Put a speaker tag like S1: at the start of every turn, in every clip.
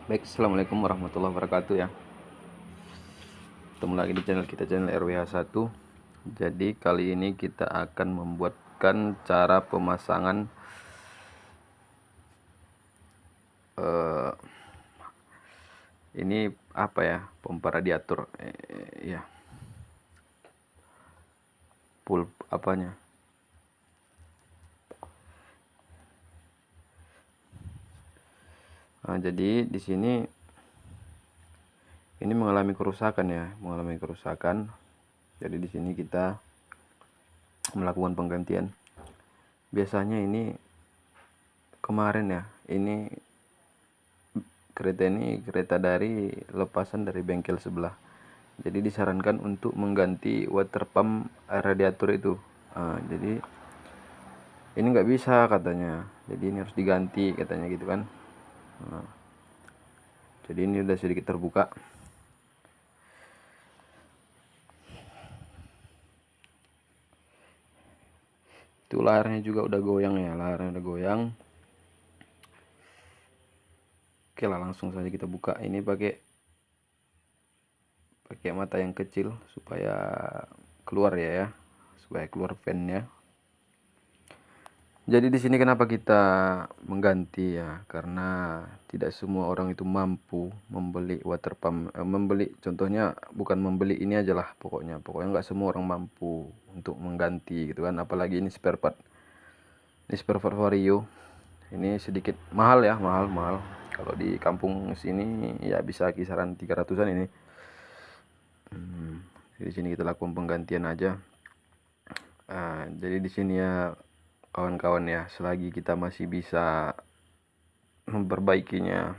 S1: Baik, assalamualaikum warahmatullahi wabarakatuh ya. Ketemu lagi di channel kita, channel RWH1. Jadi kali ini kita akan membuatkan cara pemasangan ini apa ya, pompa radiator ya, full apanya. Nah, jadi di sini ini mengalami kerusakan ya, Jadi di sini kita melakukan penggantian. Biasanya ini kemarin ya, ini kereta dari lepasan dari bengkel sebelah. Jadi disarankan untuk mengganti water pump radiator itu. Jadi ini nggak bisa katanya. Jadi ini harus diganti katanya gitu kan. Jadi ini udah sedikit terbuka. Itu layarnya juga udah goyang ya, layarnya udah goyang. Oke lah, langsung saja kita buka. Ini pakai mata yang kecil supaya keluar ya, supaya keluar fan-nya. Jadi di sini kenapa kita mengganti ya? Karena tidak semua orang itu mampu membeli water pump. Contohnya bukan membeli ini aja lah, pokoknya nggak semua orang mampu untuk mengganti gitu kan. Apalagi ini spare part. Ini spare part Vario. Ini sedikit mahal ya, mahal. Kalau di kampung sini ya bisa kisaran 300-an ini. Di sini kita lakukan penggantian aja. Jadi di sini ya kawan-kawan ya, selagi kita masih bisa memperbaikinya,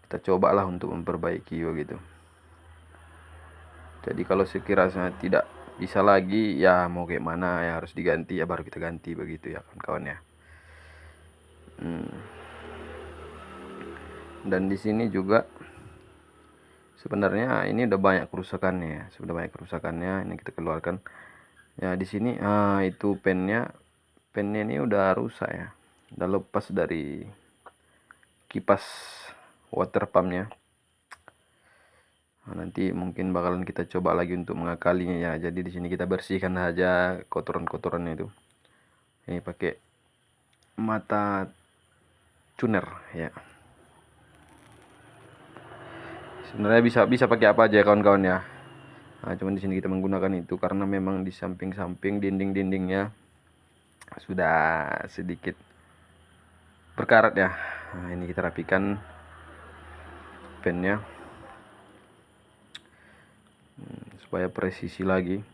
S1: kita cobalah untuk memperbaiki begitu. Jadi kalau sekiranya tidak bisa lagi ya mau kayak mana ya, harus diganti ya baru kita ganti begitu ya kawan-kawan ya. Dan di sini juga sebenarnya ini udah banyak kerusakannya ya, ini kita keluarkan ya. Di sini itu pennya ini udah rusak ya, udah lepas dari kipas water pumpnya. Nanti mungkin bakalan kita coba lagi untuk mengakalinya ya. Jadi di sini kita bersihkan aja kotoran-kotorannya itu. Ini pakai mata tuner ya. Sebenarnya bisa pakai apa aja kawan-kawan ya. Cuman di sini kita menggunakan itu karena memang di samping-samping dinding-dindingnya sudah sedikit berkarat ya. Ini kita rapikan pennya supaya presisi lagi.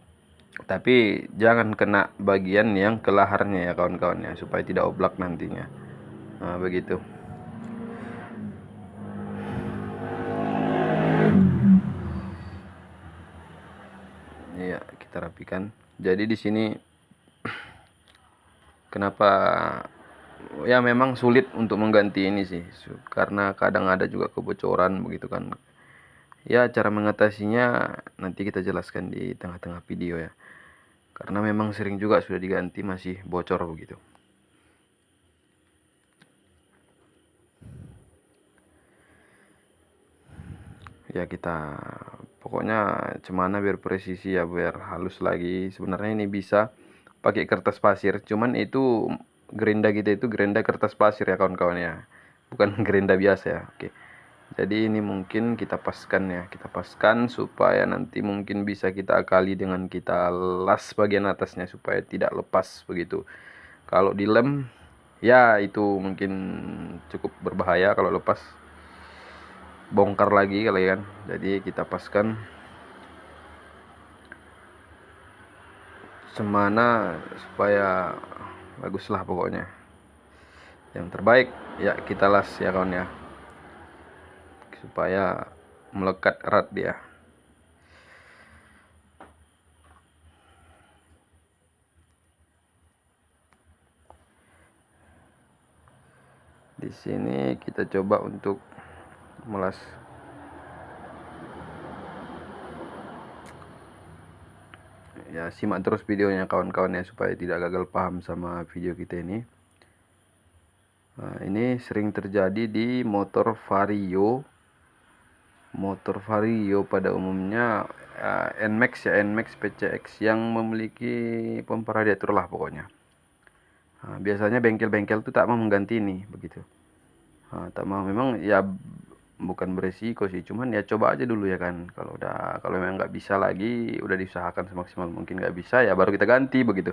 S1: Tapi jangan kena bagian yang ke laharnya ya kawan-kawan ya, supaya tidak oblak nantinya. Begitu. Iya, kita rapikan. Jadi di sini kenapa ya memang sulit untuk mengganti ini sih, karena kadang ada juga kebocoran begitu kan. Ya cara mengatasinya nanti kita jelaskan di tengah-tengah video ya. Karena memang sering juga sudah diganti masih bocor begitu. Ya kita pokoknya cemana biar presisi ya, biar halus lagi. Sebenarnya ini bisa pakai kertas pasir, cuman itu gerinda kita itu gerinda kertas pasir ya kawan-kawan ya, bukan gerinda biasa ya. Oke, jadi ini mungkin kita paskan supaya nanti mungkin bisa kita akali dengan kita las bagian atasnya supaya tidak lepas begitu. Kalau dilem ya itu mungkin cukup berbahaya, kalau lepas bongkar lagi kali kan. Jadi kita paskan semana supaya bagus lah pokoknya. Yang terbaik ya kita las ya kawan ya, supaya melekat erat dia. Di sini kita coba untuk melas. Ya simak terus videonya kawan-kawan ya, supaya tidak gagal paham sama video kita ini. Nah, ini sering terjadi di motor Vario pada umumnya, NMAX ya, NMAX PCX yang memiliki pompa radiator lah pokoknya. Nah, biasanya bengkel-bengkel tuh tak mau mengganti ini begitu. Nah, tak mau, memang ya bukan beresiko sih, cuman ya coba aja dulu ya kan. Kalau memang nggak bisa lagi, udah diusahakan semaksimal mungkin, nggak bisa ya baru kita ganti begitu.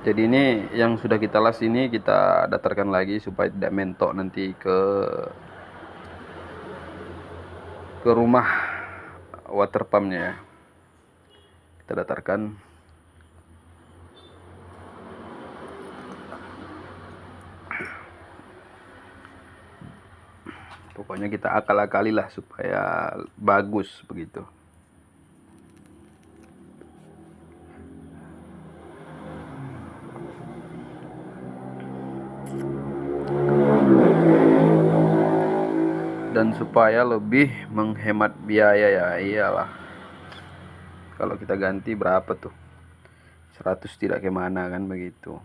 S1: Jadi ini yang sudah kita las ini kita datarkan lagi supaya tidak mentok nanti ke rumah water pumpnya ya. Kita datarkan. Pokoknya kita akal-akali lah supaya bagus begitu. Dan supaya lebih menghemat biaya ya, iyalah. Kalau kita ganti berapa tuh? 100 tidak kemana kan begitu.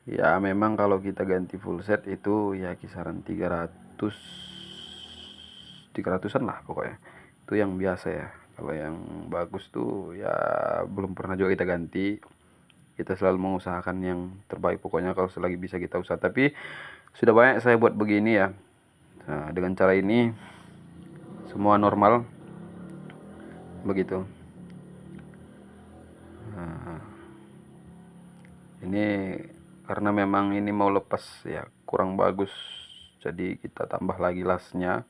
S1: Ya memang kalau kita ganti full set itu ya kisaran 300-an lah pokoknya. Itu yang biasa ya. Kalau yang bagus tuh ya belum pernah juga kita ganti. Kita selalu mengusahakan yang terbaik pokoknya kalau selagi bisa kita usaha. Tapi sudah banyak saya buat begini ya. Nah, dengan cara ini semua normal begitu. Nah, ini karena memang ini mau lepas ya kurang bagus, jadi kita tambah lagi lasnya.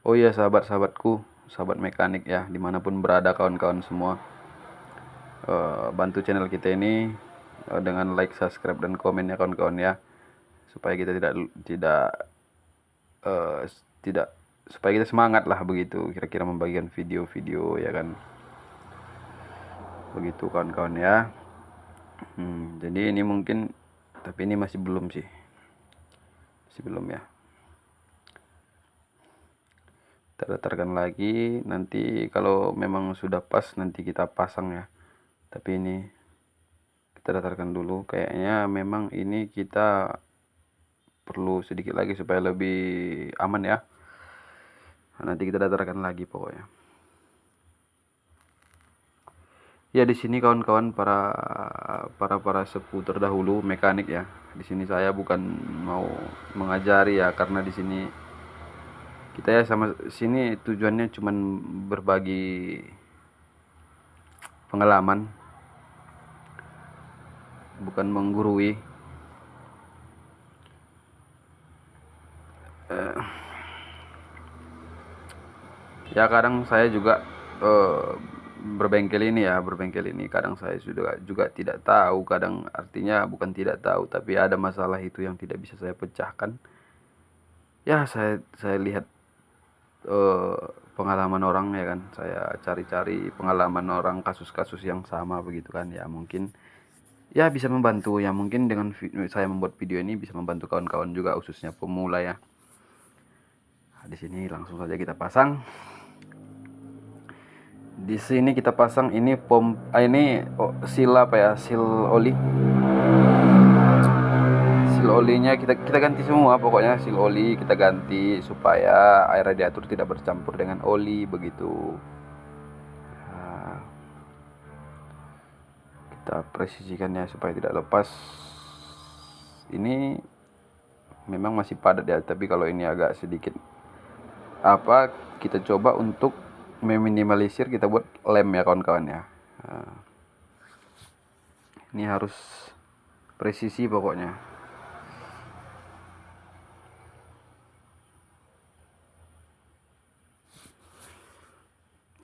S1: Oh iya sahabat-sahabatku, sahabat mekanik ya, dimanapun berada kawan-kawan semua, bantu channel kita ini dengan like, subscribe, dan komen ya kawan-kawan ya, supaya kita tidak eh, tidak supaya kita semangat lah begitu, kira-kira membagikan video-video ya kan, begitu kawan-kawan ya. Jadi ini mungkin, tapi ini masih belum sih, masih belum ya. Kita datarkan lagi, nanti kalau memang sudah pas nanti kita pasang ya. Tapi ini kita datarkan dulu, kayaknya memang ini kita perlu sedikit lagi supaya lebih aman ya. Nah, nanti kita datarkan lagi pokoknya. Ya di sini kawan-kawan, para sepuh terdahulu mekanik ya. Di sini saya bukan mau mengajari ya, karena di sini kita ya sama sini tujuannya cuman berbagi pengalaman, bukan menggurui. Ya kadang saya juga berbengkel ini kadang saya juga tidak tahu, kadang artinya bukan tidak tahu tapi ada masalah itu yang tidak bisa saya pecahkan. Ya saya lihat eh, pengalaman orang ya kan, saya cari-cari pengalaman orang, kasus-kasus yang sama begitu kan ya, mungkin ya bisa membantu ya, mungkin dengan saya membuat video ini bisa membantu kawan-kawan juga khususnya pemula ya. Nah, di sini langsung saja kita pasang. Di sini kita pasang ini ini seal apa ya, seal oli. Seal olinya kita ganti semua pokoknya, seal oli kita ganti supaya air radiator tidak bercampur dengan oli begitu. Nah, kita presisikannya supaya tidak lepas. Ini memang masih padat ya, tapi kalau ini agak sedikit kita coba untuk meminimalisir, kita buat lem ya kawan-kawan ya. Nah, ini harus presisi pokoknya.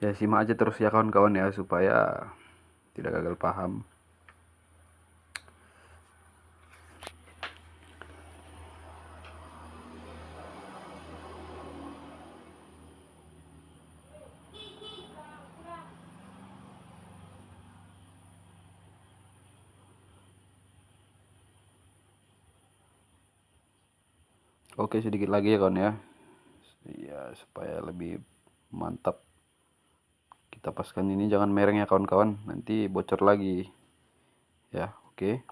S1: Ya simak aja terus ya kawan-kawan ya, supaya tidak gagal paham.
S2: Oke, sedikit lagi ya kawan ya. Ya, supaya lebih mantap. Kita paskan ini, jangan mereng ya kawan-kawan, nanti bocor lagi. Ya, oke.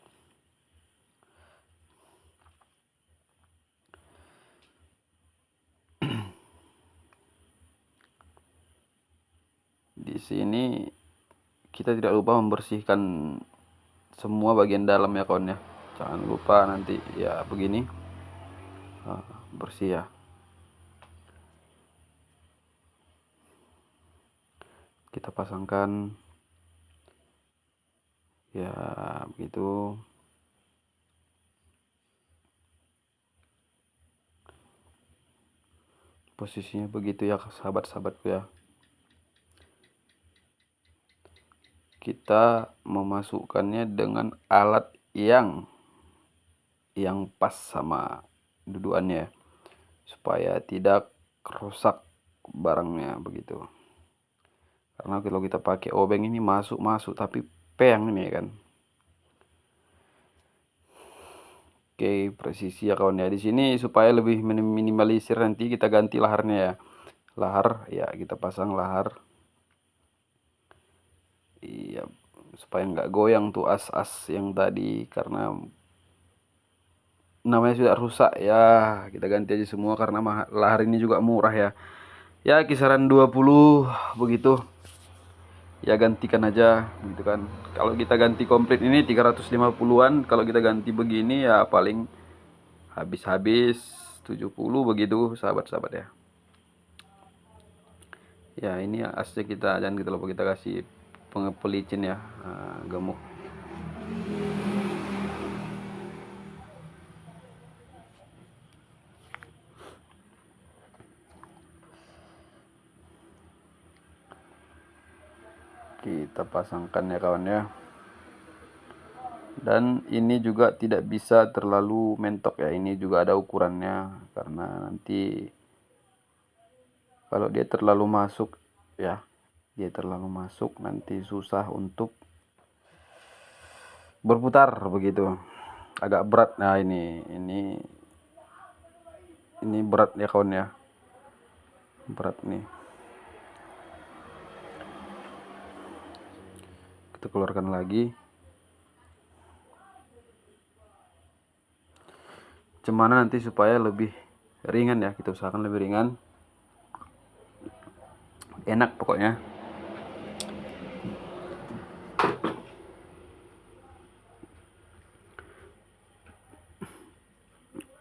S2: Di sini kita tidak lupa membersihkan semua bagian dalam ya kawan ya. Jangan lupa nanti ya begini. Bersih ya. Kita pasangkan ya begitu. Posisinya begitu ya sahabat-sahabatku ya. Kita memasukkannya dengan alat yang pas sama dudukannya, supaya tidak rusak barangnya begitu. Karena kalau kita pakai obeng ini masuk tapi peyang ini kan. Oke, presisi ya kawan ya. Di sini supaya lebih minimalisir, nanti kita ganti laharnya ya. Lahar ya, kita pasang lahar. Iya, supaya nggak goyang tuh as-as yang tadi, karena namanya sudah rusak ya. Kita ganti aja semua karena lahar ini juga murah ya. Ya kisaran 20 begitu. Ya gantikan aja gitu kan. Kalau kita ganti komplit ini 350-an, kalau kita ganti begini ya paling habis 70 begitu sahabat-sahabat ya. Ya ini asnya kita, jangan kita lupa kita kasih pengepelicin ya, gemuk. Kita pasangkan ya kawan ya. Dan ini juga tidak bisa terlalu mentok ya, ini juga ada ukurannya, karena nanti kalau dia terlalu masuk ya, dia terlalu masuk nanti susah untuk berputar begitu, agak berat. Nah ini berat ya kawan ya, berat nih. Kita keluarkan lagi. Cemana nanti supaya lebih ringan ya, kita usahakan lebih ringan, enak pokoknya.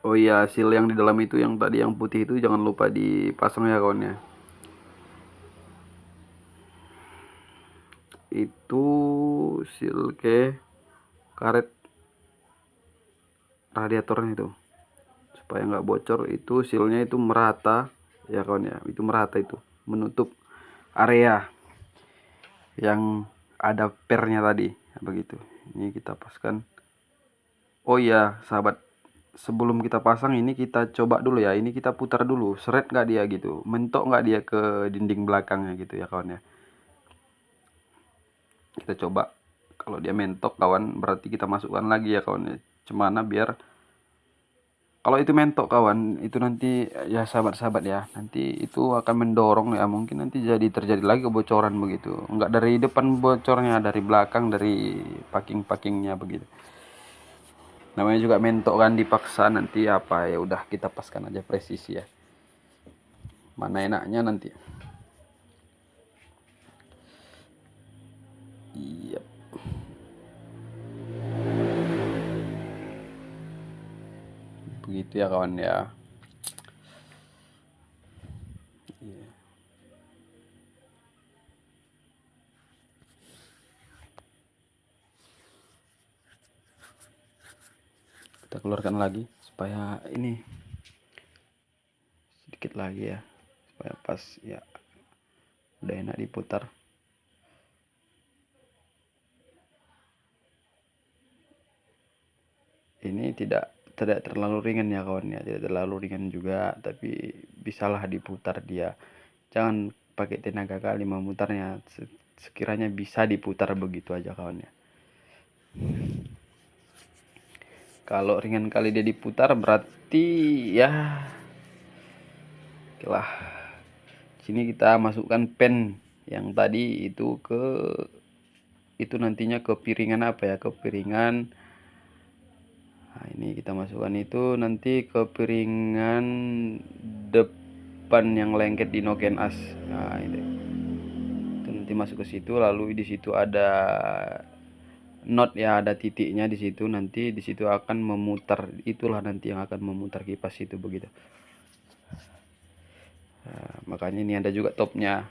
S2: Oh iya, seal yang di dalam itu, yang tadi yang putih itu jangan lupa dipasang ya kawan ya. Itu seal ke karet radiatornya itu, supaya nggak bocor. Itu sealnya itu merata ya kawan ya, itu merata, itu menutup area yang ada pernya tadi begitu. Ini kita paskan. Oh iya sahabat, sebelum kita pasang ini kita coba dulu ya, ini kita putar dulu, seret nggak dia gitu, mentok nggak dia ke dinding belakangnya gitu ya kawan ya. Kita coba, kalau dia mentok kawan berarti kita masukkan lagi ya kawan ya. Cemana biar, kalau itu mentok kawan, itu nanti ya sahabat-sahabat ya, nanti itu akan mendorong ya, mungkin nanti terjadi lagi kebocoran begitu. Enggak dari depan bocornya, dari belakang, dari packing-packingnya begitu. Namanya juga mentok kan, dipaksa nanti apa ya, udah kita paskan aja presisi ya. Mana enaknya nanti. Iya. Begitu ya kawan ya. Iya. Kita keluarkan lagi supaya ini sedikit lagi ya, supaya pas ya, udah enak diputar. Ini tidak terlalu ringan ya kawan ya, tidak terlalu ringan juga, tapi bisalah diputar dia. Jangan pakai tenaga kali memutarnya, sekiranya bisa diputar begitu aja kawan ya. Kalau ringan kali dia diputar berarti ya oke lah. Sini kita masukkan pen yang tadi itu nantinya ke piringan apa ya, ke piringan. Nah, ini kita masukkan itu nanti ke piringan depan yang lengket di noken as. Nah, itu nanti masuk ke situ, lalu di situ ada not ya, ada titiknya di situ. Nanti di situ akan memutar, itulah nanti yang akan memutar kipas itu begitu. Nah, makanya ini ada juga topnya.